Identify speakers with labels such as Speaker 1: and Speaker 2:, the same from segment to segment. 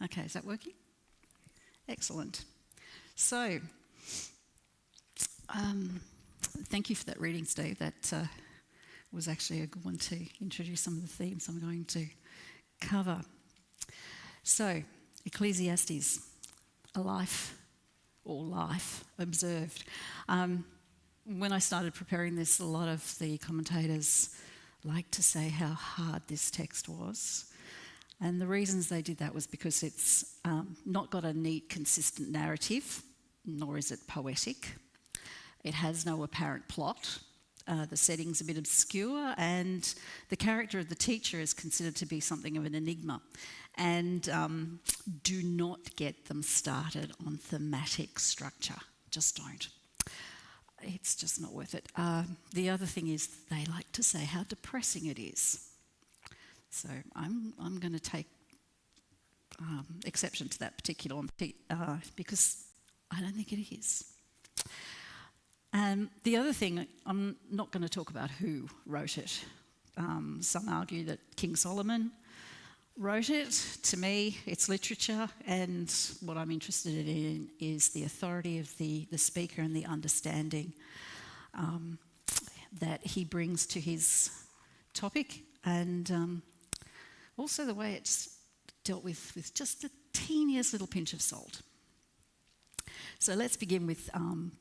Speaker 1: Okay, is that working? Excellent. So, thank you for that reading, Steve. That was actually a good one to introduce some of the themes I'm going to cover. So, Ecclesiastes, a life observed. When I started preparing this, a lot of the commentators like to say how hard this text was. And the reasons they did that was because it's not got a neat, consistent narrative, nor is it poetic. It has no apparent plot. The setting's a bit obscure, and the character of the teacher is considered to be something of an enigma. And do not get them started on thematic structure. Just don't. It's just not worth it. The other thing is they like to say how depressing it is. So I'm going to take exception to that particular one because I don't think it is. The other thing, I'm not going to talk about who wrote it. Some argue that King Solomon wrote it. To me, it's literature, and what I'm interested in is the authority of the speaker and the understanding that he brings to his topic, and also the way it's dealt with just the teeniest little pinch of salt. So let's begin with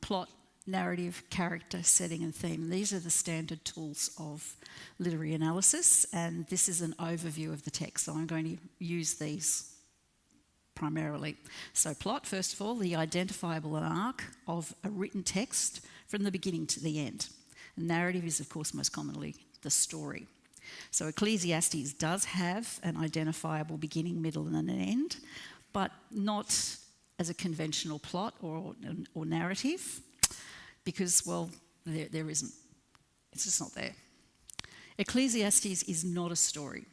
Speaker 1: plot, narrative, character, setting and theme. These are the standard tools of literary analysis, and this is an overview of the text, so I'm going to use these primarily. So plot, first of all, the identifiable arc of a written text from the beginning to the end. And narrative is, of course, most commonly the story. So Ecclesiastes does have an identifiable beginning, middle and an end, but not as a conventional plot or narrative, because, well, there isn't. It's just not there. Ecclesiastes is not a story.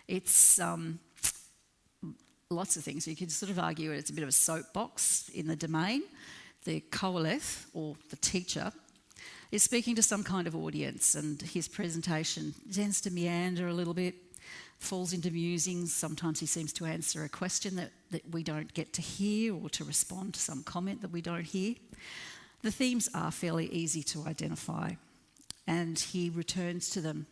Speaker 1: It's lots of things. You could sort of argue it's a bit of a soapbox in the domain. The Qoheleth, or the teacher, is speaking to some kind of audience, and his presentation tends to meander a little bit, falls into musings. Sometimes he seems to answer a question that we don't get to hear, or to respond to some comment that we don't hear. The themes are fairly easy to identify, and he returns to them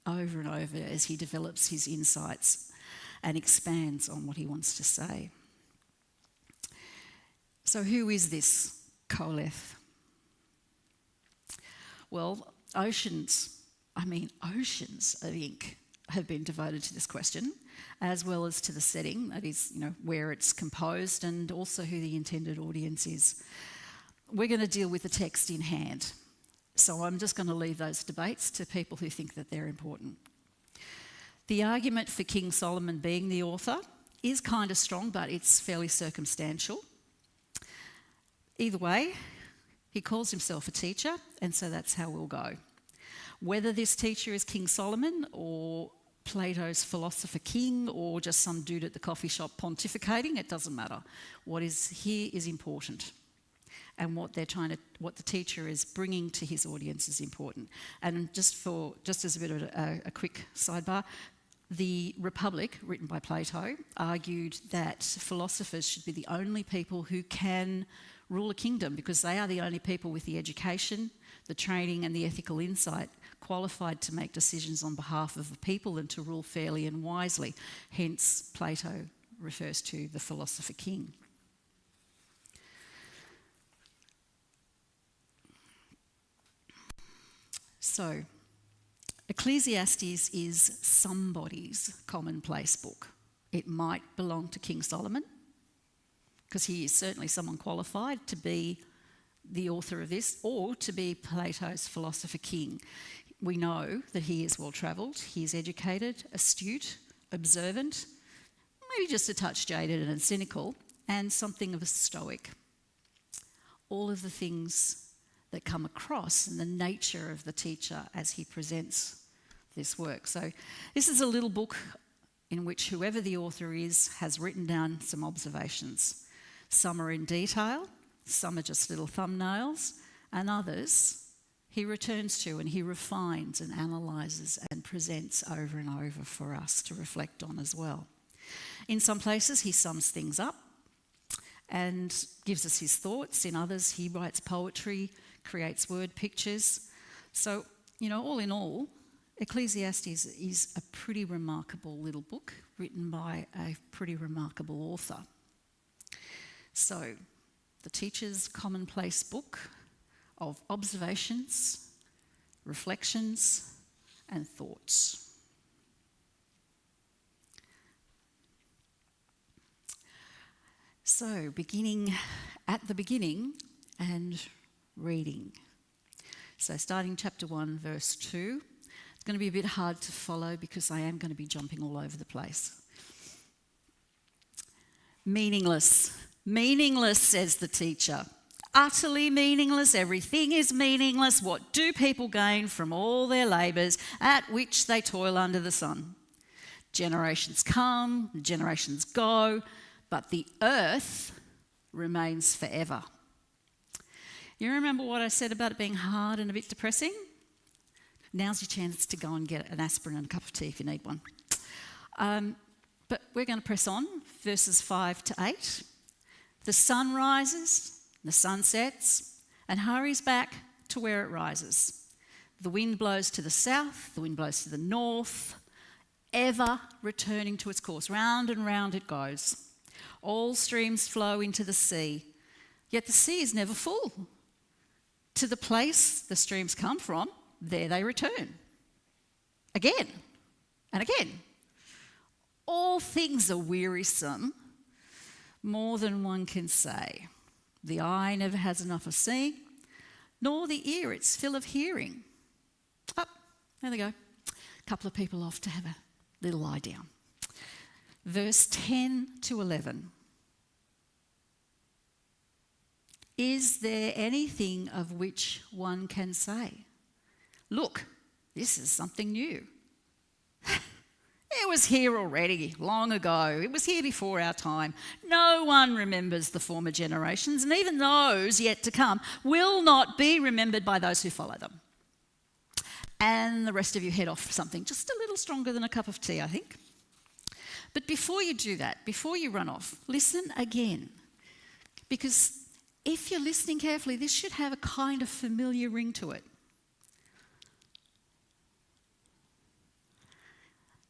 Speaker 1: over and over as he develops his insights and expands on what he wants to say. So who is this Qoheleth? Well, oceans of ink have been devoted to this question, as well as to the setting, that is, where it's composed, and also who the intended audience is. We're going to deal with the text in hand, so I'm just going to leave those debates to people who think that they're important. The argument for King Solomon being the author is kind of strong, but it's fairly circumstantial. Either way, he calls himself a teacher, and so that's how we'll go. Whether this teacher is King Solomon or Plato's philosopher king or just some dude at the coffee shop pontificating, it doesn't matter. What is here is important, and what the teacher is bringing to his audience is important. And just as a bit of a quick sidebar, the Republic, written by Plato, argued that philosophers should be the only people who can rule a kingdom, because they are the only people with the education, the training and the ethical insight qualified to make decisions on behalf of the people and to rule fairly and wisely. Hence, Plato refers to the philosopher king. So, Ecclesiastes is somebody's commonplace book. It might belong to King Solomon, because he is certainly someone qualified to be the author of this, or to be Plato's philosopher king. We know that he is well-travelled, he is educated, astute, observant, maybe just a touch jaded and cynical, and something of a stoic. All of the things that come across in the nature of the teacher as he presents this work. So this is a little book in which whoever the author is has written down some observations. Some are in detail, some are just little thumbnails, and others he returns to and he refines and analyses and presents over and over for us to reflect on as well. In some places, he sums things up and gives us his thoughts. In others, he writes poetry, creates word pictures. So, all in all, Ecclesiastes is a pretty remarkable little book written by a pretty remarkable author. So, the teacher's commonplace book of observations, reflections, and thoughts. So, beginning at the beginning and reading. So, starting chapter 1, verse 2. It's going to be a bit hard to follow because I am going to be jumping all over the place. Meaningless. Meaningless, says the teacher. Utterly meaningless. Everything is meaningless. What do people gain from all their labours at which they toil under the sun? Generations come, generations go, but the earth remains forever. You remember what I said about it being hard and a bit depressing? Now's your chance to go and get an aspirin and a cup of tea if you need one. But we're going to press on, verses 5 to 8. The sun rises, the sun sets, and hurries back to where it rises. The wind blows to the south, the wind blows to the north, ever returning to its course. Round and round it goes. All streams flow into the sea, yet the sea is never full. To the place the streams come from, there they return. Again and again. All things are wearisome, more than one can say. The eye never has enough of seeing, nor the ear its fill of hearing. Oh, there they go. A couple of people off to have a little lie down. Verse 10 to 11. Is there anything of which one can say, look, this is something new? It was here already, long ago. It was here before our time. No one remembers the former generations, and even those yet to come will not be remembered by those who follow them. And the rest of you head off for something just a little stronger than a cup of tea, I think. But before you do that, before you run off, listen again. Because if you're listening carefully, this should have a kind of familiar ring to it.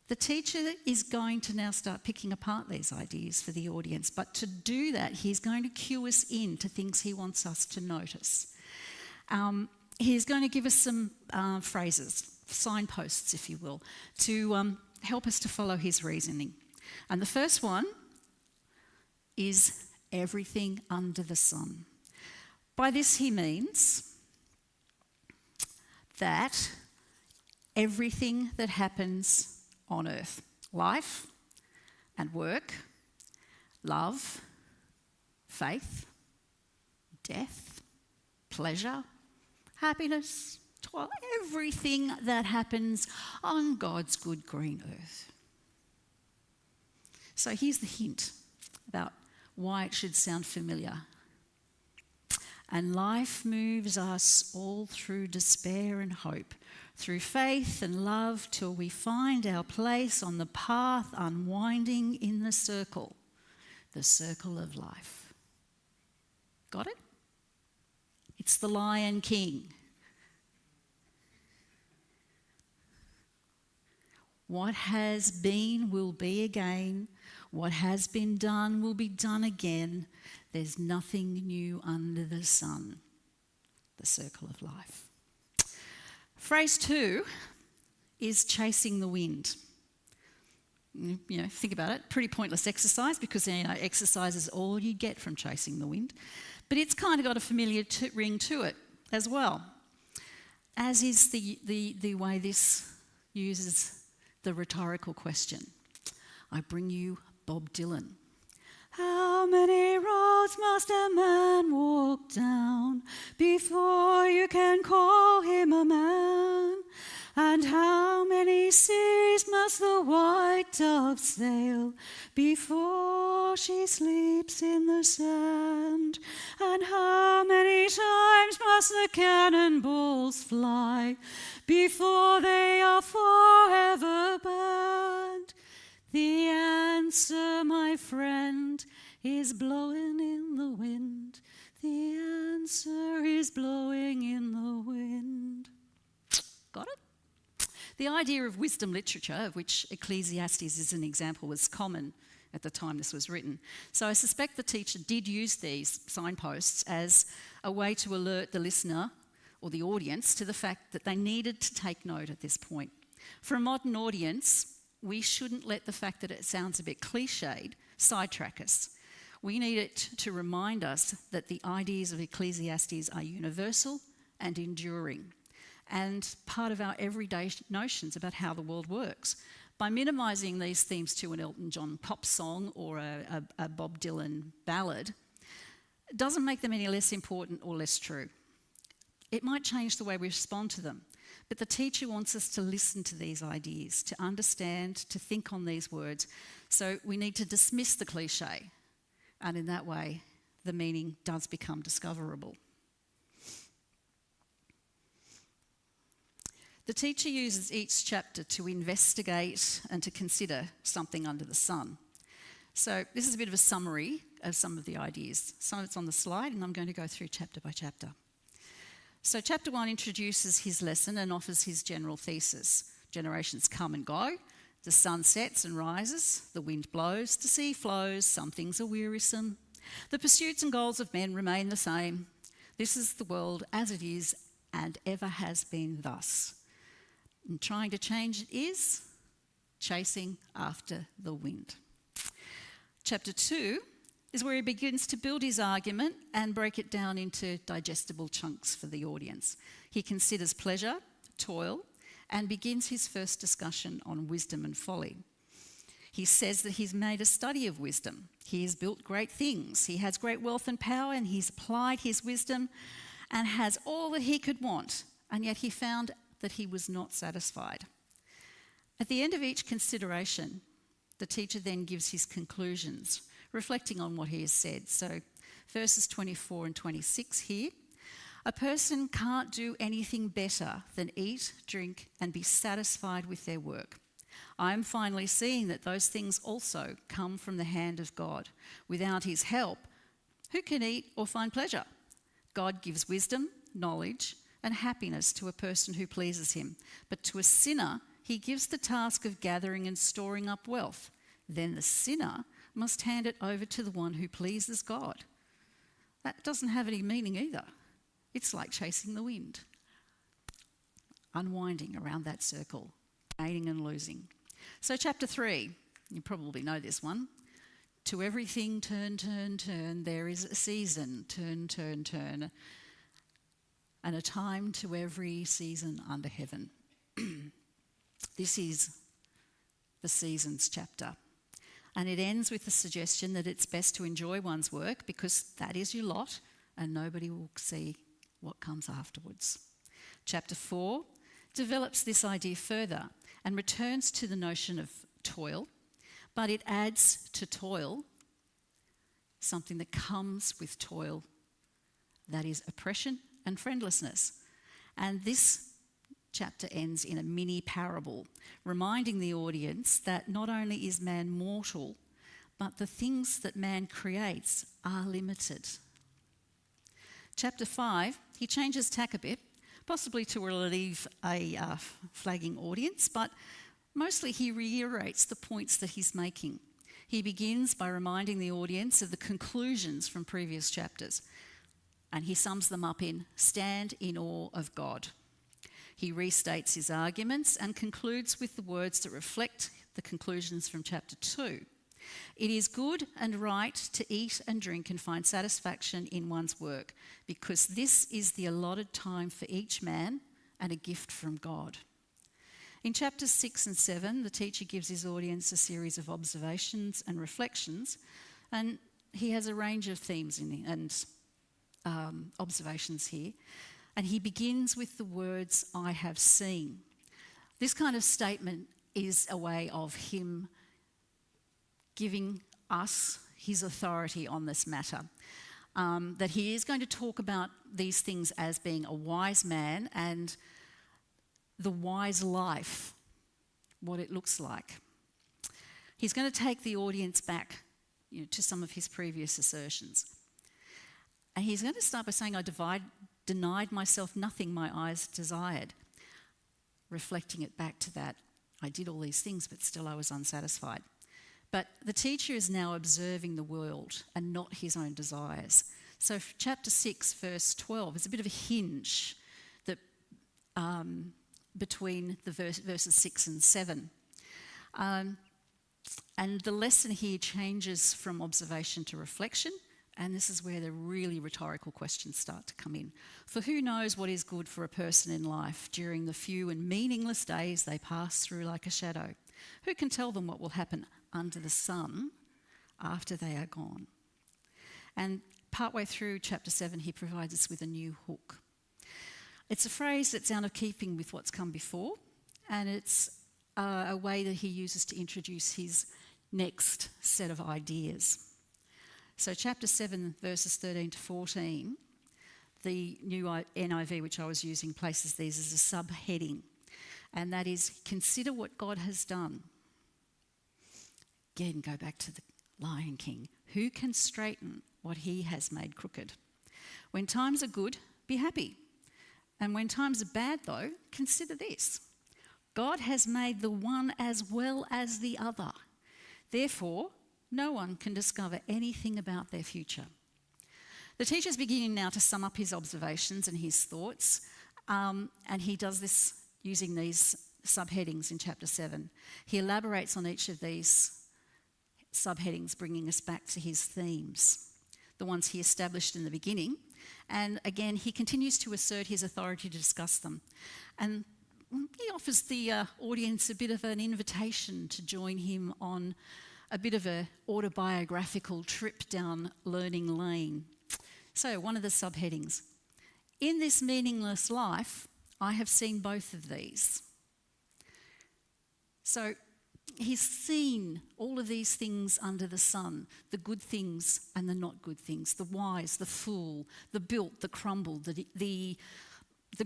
Speaker 1: The teacher is going to now start picking apart these ideas for the audience, but to do that, he's going to cue us in to things he wants us to notice. He's going to give us some phrases, signposts, if you will, to help us to follow his reasoning. And the first one is everything under the sun. By this he means that everything that happens on earth, life and work, love, faith, death, pleasure, happiness, toil, everything that happens on God's good green earth. So here's the hint about why it should sound familiar. And life moves us all through despair and hope, through faith and love, till we find our place on the path unwinding in the circle of life. Got it? It's the Lion King. What has been will be again. What has been done will be done again. There's nothing new under the sun. The circle of life. Phrase 2 is chasing the wind. Think about it. Pretty pointless exercise because, exercise is all you get from chasing the wind. But it's kind of got a familiar ring to it as well, as is the way this uses the rhetorical question. I bring you Bob Dylan. How many roads must a man walk down before you can call him a man? And how many seas must the white dove sail before she sleeps in the sand? And how many times must the cannonballs fly before they are forever banned? The answer, my friend, is blowing in the wind. The answer is blowing in the wind. Got it? The idea of wisdom literature, of which Ecclesiastes is an example, was common at the time this was written. So I suspect the teacher did use these signposts as a way to alert the listener or the audience to the fact that they needed to take note at this point. For a modern audience, we shouldn't let the fact that it sounds a bit cliched sidetrack us. We need it to remind us that the ideas of Ecclesiastes are universal and enduring, and part of our everyday notions about how the world works. By minimising these themes to an Elton John pop song or a Bob Dylan ballad, it doesn't make them any less important or less true. It might change the way we respond to them, but the teacher wants us to listen to these ideas, to understand, to think on these words. So we need to dismiss the cliche, and in that way, the meaning does become discoverable. The teacher uses each chapter to investigate and to consider something under the sun. So this is a bit of a summary of some of the ideas. Some of it's on the slide, and I'm going to go through chapter by chapter. So chapter 1 introduces his lesson and offers his general thesis. Generations come and go, the sun sets and rises, the wind blows, the sea flows, some things are wearisome. The pursuits and goals of men remain the same. This is the world as it is and ever has been thus. And trying to change it is chasing after the wind. Chapter 2 is where he begins to build his argument and break it down into digestible chunks for the audience. He considers pleasure, toil, and begins his first discussion on wisdom and folly. He says that he's made a study of wisdom. He has built great things. He has great wealth and power, and he's applied his wisdom and has all that he could want, and yet he found that he was not satisfied. At the end of each consideration, the teacher then gives his conclusions, reflecting on what he has said. So verses 24 and 26 here. A person can't do anything better than eat, drink, and be satisfied with their work. I am finally seeing that those things also come from the hand of God. Without his help, who can eat or find pleasure? God gives wisdom, knowledge, and happiness to a person who pleases him. But to a sinner, he gives the task of gathering and storing up wealth. Then the sinner must hand it over to the one who pleases God. That doesn't have any meaning either. It's like chasing the wind, unwinding around that circle, gaining and losing. So chapter 3, you probably know this one. To everything turn, turn, turn, there is a season, turn, turn, turn, and a time to every season under heaven. This is the seasons chapter. And it ends with the suggestion that it's best to enjoy one's work because that is your lot and nobody will see what comes afterwards. Chapter 4 develops this idea further and returns to the notion of toil, but it adds to toil something that comes with toil, that is oppression and friendlessness. And this chapter ends in a mini parable, reminding the audience that not only is man mortal, but the things that man creates are limited. Chapter 5, he changes tack a bit, possibly to relieve a flagging audience, but mostly he reiterates the points that he's making. He begins by reminding the audience of the conclusions from previous chapters, and he sums them up in "Stand in awe of God." He restates his arguments and concludes with the words that reflect the conclusions from chapter 2. It is good and right to eat and drink and find satisfaction in one's work, because this is the allotted time for each man and a gift from God. In chapters 6 and 7, the teacher gives his audience a series of observations and reflections, and he has a range of themes and observations here. And he begins with the words, "I have seen." This kind of statement is a way of him giving us his authority on this matter. That he is going to talk about these things as being a wise man and the wise life, what it looks like. He's going to take the audience back, to some of his previous assertions. And he's going to start by saying, I denied myself nothing my eyes desired, reflecting it back to that. I did all these things, but still I was unsatisfied. But the teacher is now observing the world and not his own desires. So chapter 6, verse 12 is a bit of a hinge that between the verses 6 and 7. And the lesson here changes from observation to reflection, and this is where the really rhetorical questions start to come in. For who knows what is good for a person in life during the few and meaningless days they pass through like a shadow? Who can tell them what will happen under the sun after they are gone? And partway through chapter 7, he provides us with a new hook. It's a phrase that's out of keeping with what's come before, and it's a way that he uses to introduce his next set of ideas. So chapter 7, verses 13 to 14, the new NIV, which I was using, places these as a subheading, and that is, consider what God has done. Again, go back to the Lion King. Who can straighten what he has made crooked? When times are good, be happy. And when times are bad, though, consider this. God has made the one as well as the other. Therefore, no one can discover anything about their future. The teacher's beginning now to sum up his observations and his thoughts, and he does this using these subheadings in chapter 7. He elaborates on each of these subheadings, bringing us back to his themes, the ones he established in the beginning. And again, he continues to assert his authority to discuss them. And he offers the audience a bit of an invitation to join him on a bit of an autobiographical trip down learning lane. So, one of the subheadings. In this meaningless life, I have seen both of these. So, he's seen all of these things under the sun, the good things and the not good things, the wise, the fool, the built, the crumbled, the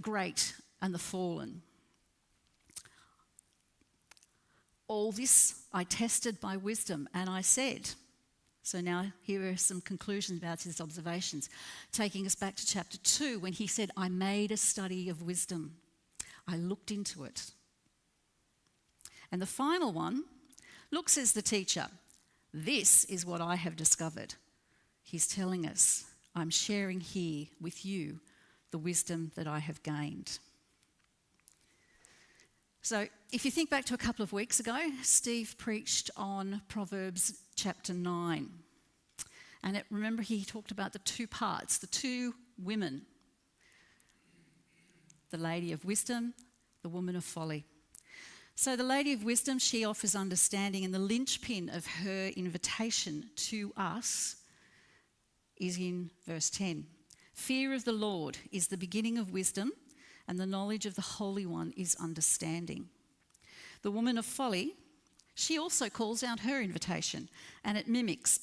Speaker 1: great and the fallen. All this I tested by wisdom, and I said. So now here are some conclusions about his observations, taking us back to chapter 2 when he said, I made a study of wisdom. I looked into it. And the final one, look, says the teacher, this is what I have discovered. He's telling us, I'm sharing here with you the wisdom that I have gained. So if you think back to a couple of weeks ago, Steve preached on Proverbs chapter 9. And remember he talked about the two parts, the two women, the lady of wisdom, the woman of folly. So the lady of wisdom, she offers understanding, and the linchpin of her invitation to us is in verse 10. Fear of the Lord is the beginning of wisdom, and the knowledge of the Holy One is understanding. The woman of folly, she also calls out her invitation, and it mimics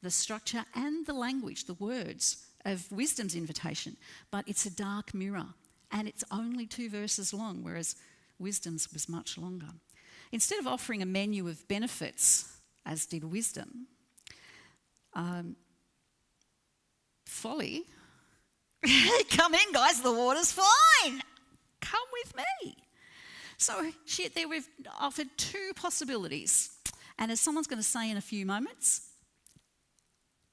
Speaker 1: the structure and the language, the words of wisdom's invitation, but it's a dark mirror, and it's only 2 verses long, whereas wisdom's was much longer. Instead of offering a menu of benefits, as did wisdom, folly, come in guys, the water's fine, come with me. So there we've offered 2 possibilities, and as someone's going to say in a few moments,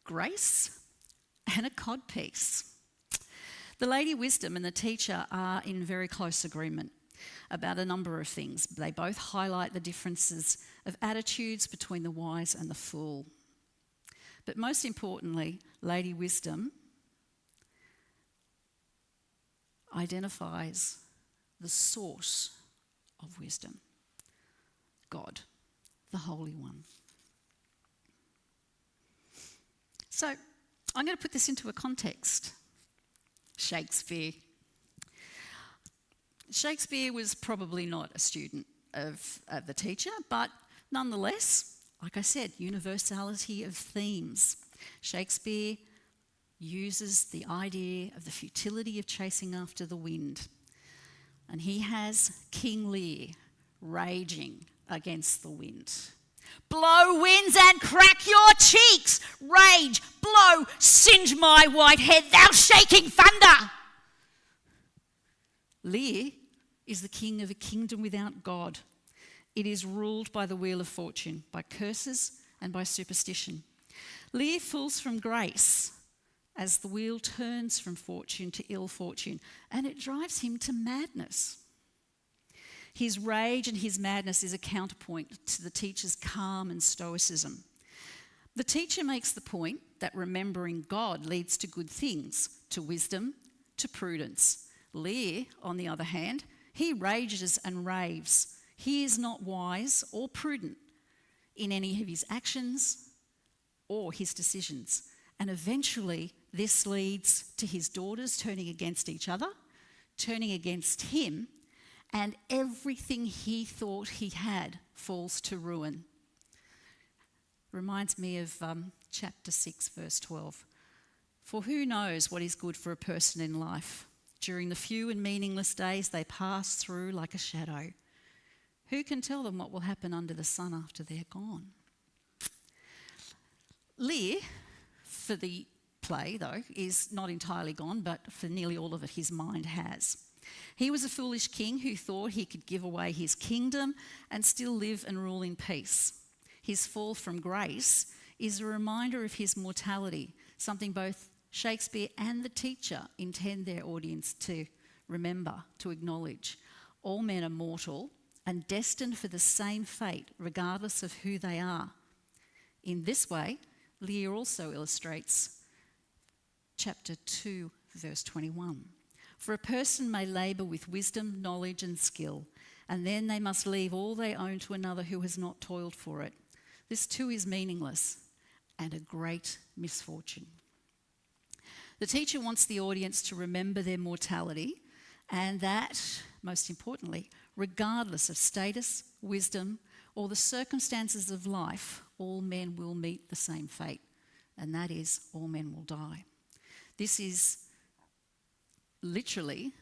Speaker 1: grace and a codpiece. The lady wisdom and the teacher are in very close agreement about a number of things. They both highlight the differences of attitudes between the wise and the fool. But most importantly, Lady Wisdom identifies the source of wisdom, God, the Holy One. So I'm going to put this into a context. Shakespeare was probably not a student of the teacher, but nonetheless, like I said, universality of themes. Shakespeare uses the idea of the futility of chasing after the wind. And he has King Lear raging against the wind. Blow winds and crack your cheeks. Rage, blow, singe my white head, thou shaking thunder. Lear is the king of a kingdom without God. It is ruled by the wheel of fortune, by curses and by superstition. Lear falls from grace as the wheel turns from fortune to ill fortune, and it drives him to madness. His rage and his madness is a counterpoint to the teacher's calm and stoicism. The teacher makes the point that remembering God leads to good things, to wisdom, to prudence. Lear, on the other hand, he rages and raves. He is not wise or prudent in any of his actions or his decisions. And eventually this leads to his daughters turning against each other, turning against him, and everything he thought he had falls to ruin. Reminds me of chapter 6, verse 12. For who knows what is good for a person in life? During the few and meaningless days they pass through like a shadow. Who can tell them what will happen under the sun after they're gone? Lear, for the play though, is not entirely gone, but for nearly all of it his mind has. He was a foolish king who thought he could give away his kingdom and still live and rule in peace. His fall from grace is a reminder of his mortality, something both Shakespeare and the teacher intend their audience to remember, to acknowledge. All men are mortal and destined for the same fate, regardless of who they are. In this way, Lear also illustrates chapter 2, verse 21. For a person may labour with wisdom, knowledge and skill, and then they must leave all they own to another who has not toiled for it. This too is meaningless and a great misfortune. The teacher wants the audience to remember their mortality, and that, most importantly, regardless of status, wisdom, or the circumstances of life, all men will meet the same fate, and that is, all men will die. This is literally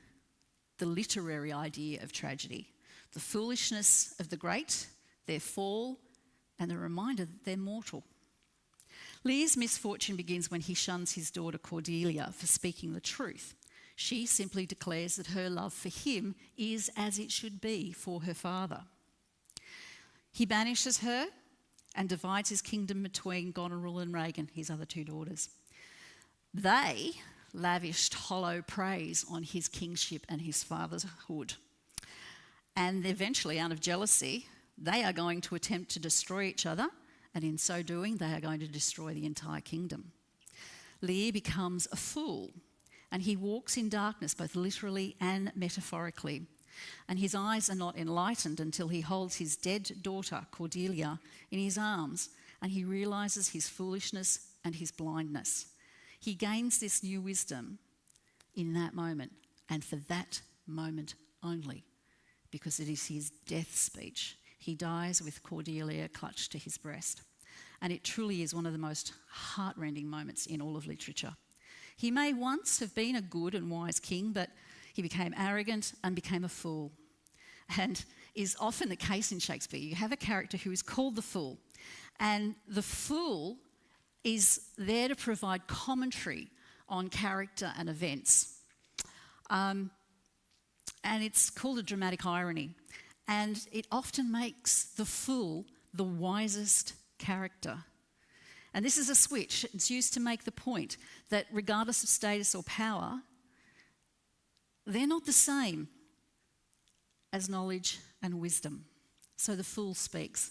Speaker 1: the literary idea of tragedy, the foolishness of the great, their fall, and the reminder that they're mortal. Lear's misfortune begins when he shuns his daughter Cordelia for speaking the truth. She simply declares that her love for him is as it should be for her father. He banishes her and divides his kingdom between Goneril and Regan, his other two daughters. They lavished hollow praise on his kingship and his fatherhood. And eventually, out of jealousy, they are going to attempt to destroy each other, and in so doing, they are going to destroy the entire kingdom. Lear becomes a fool, and he walks in darkness, both literally and metaphorically. And his eyes are not enlightened until he holds his dead daughter, Cordelia, in his arms, and he realises his foolishness and his blindness. He gains this new wisdom in that moment, and for that moment only, because it is his death speech. He dies with Cordelia clutched to his breast. And it truly is one of the most heartrending moments in all of literature. He may once have been a good and wise king, but he became arrogant and became a fool. And is often the case in Shakespeare. You have a character who is called the fool, and the fool is there to provide commentary on character and events. And it's called a dramatic irony. And it often makes the fool the wisest character. And this is a switch. It's used to make the point that regardless of status or power, they're not the same as knowledge and wisdom. So the fool speaks.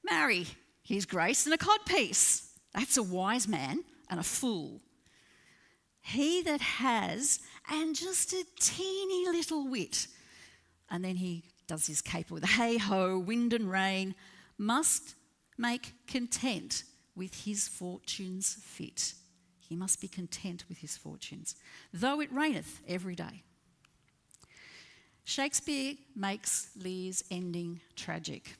Speaker 1: Marry his grace and a codpiece. That's a wise man and a fool. He that has, and just a teeny little wit, and then he does his caper with hey-ho, wind and rain, must make content with his fortunes fit. He must be content with his fortunes, though it reigneth every day. Shakespeare makes Lear's ending tragic.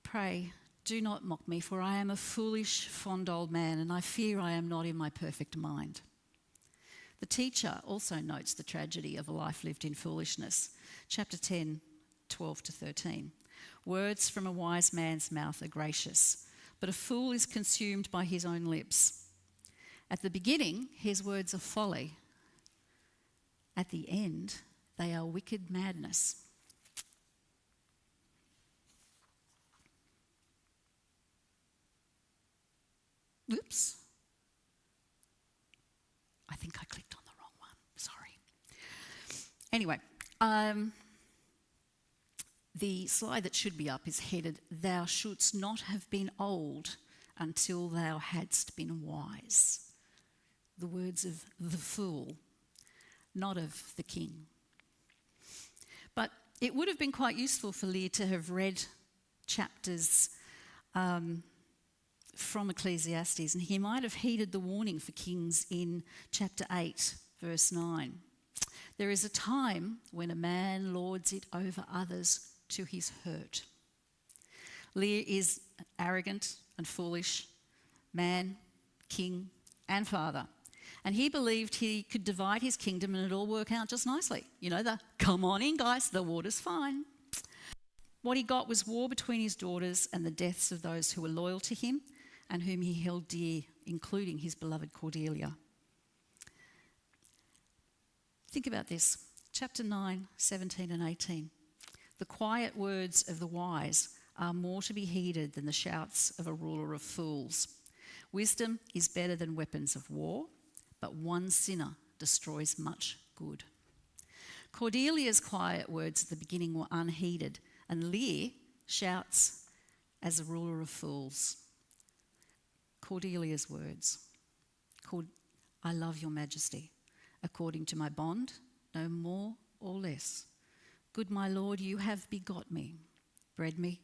Speaker 1: Pray, do not mock me, for I am a foolish, fond old man, and I fear I am not in my perfect mind. The teacher also notes the tragedy of a life lived in foolishness. Chapter 10, 12 to 13. Words from a wise man's mouth are gracious, but a fool is consumed by his own lips. At the beginning, his words are folly. At the end, they are wicked madness. Oops. I think I clicked on the wrong one. Sorry. Anyway, the slide that should be up is headed, "Thou shouldst not have been old until thou hadst been wise." The words of the fool, not of the king. But it would have been quite useful for Lear to have read chapters from Ecclesiastes, and he might have heeded the warning for kings in chapter 8, verse 9. There is a time when a man lords it over others to his hurt. Lear is an arrogant and foolish man, king and father. And he believed he could divide his kingdom and it'd all work out just nicely. You know, the come on in, guys, the water's fine. What he got was war between his daughters and the deaths of those who were loyal to him and whom he held dear, including his beloved Cordelia. Think about this. Chapter 9, 17 and 18. The quiet words of the wise are more to be heeded than the shouts of a ruler of fools. Wisdom is better than weapons of war, but one sinner destroys much good. Cordelia's quiet words at the beginning were unheeded, and Lear shouts as a ruler of fools. Cordelia's words, "I love your majesty, according to my bond, no more or less. Good my Lord, you have begot me, bred me,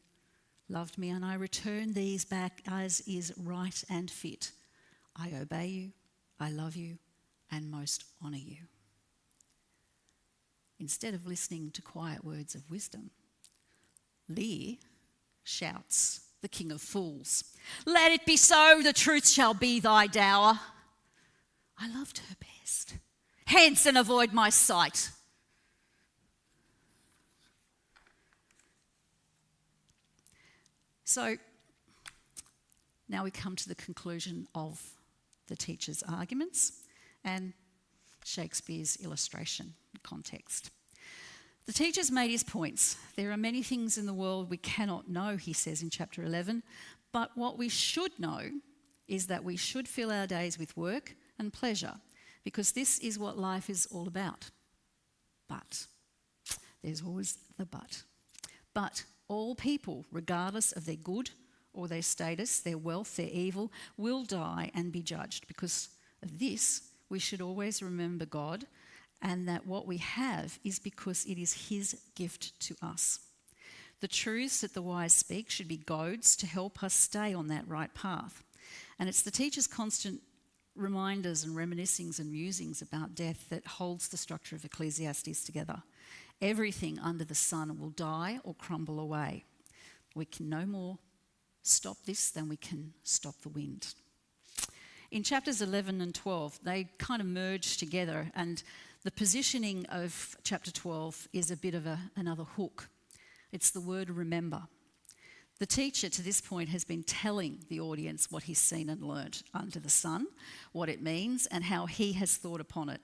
Speaker 1: loved me, and I return these back as is right and fit. I obey you, I love you, and most honour you." Instead of listening to quiet words of wisdom, Lear shouts, the king of fools, "Let it be so, the truth shall be thy dower. I loved her best. Hence and avoid my sight." So now we come to the conclusion of the teacher's arguments and Shakespeare's illustration context. The teacher's made his points. There are many things in the world we cannot know, he says in chapter 11, but what we should know is that we should fill our days with work and pleasure, because this is what life is all about. But, there's always the but. But all people, regardless of their good or their status, their wealth, their evil, will die and be judged. Because of this, we should always remember God, and that what we have is because it is his gift to us. The truths that the wise speak should be goads to help us stay on that right path. And it's the teacher's constant reminders and reminiscings and musings about death that holds the structure of Ecclesiastes together. Everything under the sun will die or crumble away. We can no more stop this than we can stop the wind. In chapters 11 and 12, they kind of merge together, and the positioning of chapter 12 is a bit of another hook. It's the word remember. The teacher to this point has been telling the audience what he's seen and learnt under the sun, what it means, and how he has thought upon it.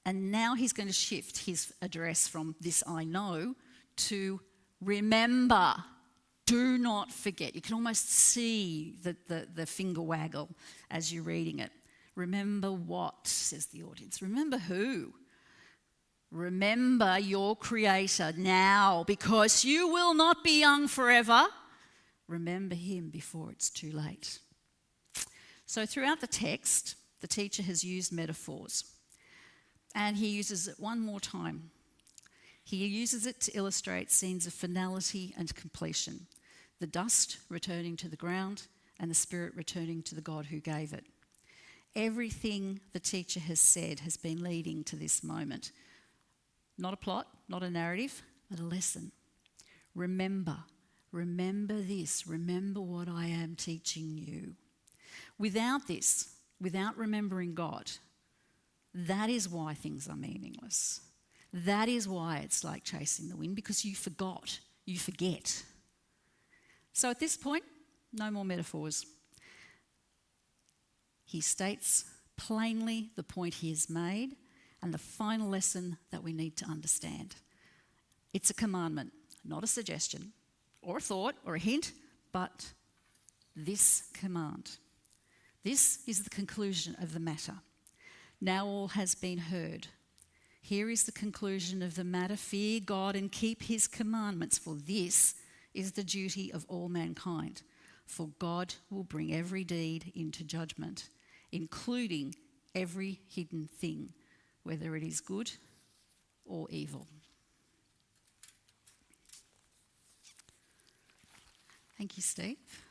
Speaker 1: And now he's going to shift his address from "this I know" to "remember, do not forget." You can almost see the finger waggle as you're reading it. "Remember what?" says the audience. "Remember who?" "Remember your Creator now, because you will not be young forever. Remember him before it's too late." So throughout the text, the teacher has used metaphors. And he uses it one more time. He uses it to illustrate scenes of finality and completion. The dust returning to the ground and the spirit returning to the God who gave it. Everything the teacher has said has been leading to this moment. Not a plot, not a narrative, but a lesson. Remember this. Remember what I am teaching you. Without this, without remembering God, that is why things are meaningless. That is why it's like chasing the wind, because you forgot. you forget. So at this point, no more metaphors. He states plainly the point he has made and the final lesson that we need to understand. It's a commandment, not a suggestion or a thought or a hint, but this command. This is the conclusion of the matter. Now all has been heard. Here is the conclusion of the matter. Fear God and keep his commandments, for this is the duty of all mankind. For God will bring every deed into judgment, including every hidden thing, whether it is good or evil. Thank you, Steve.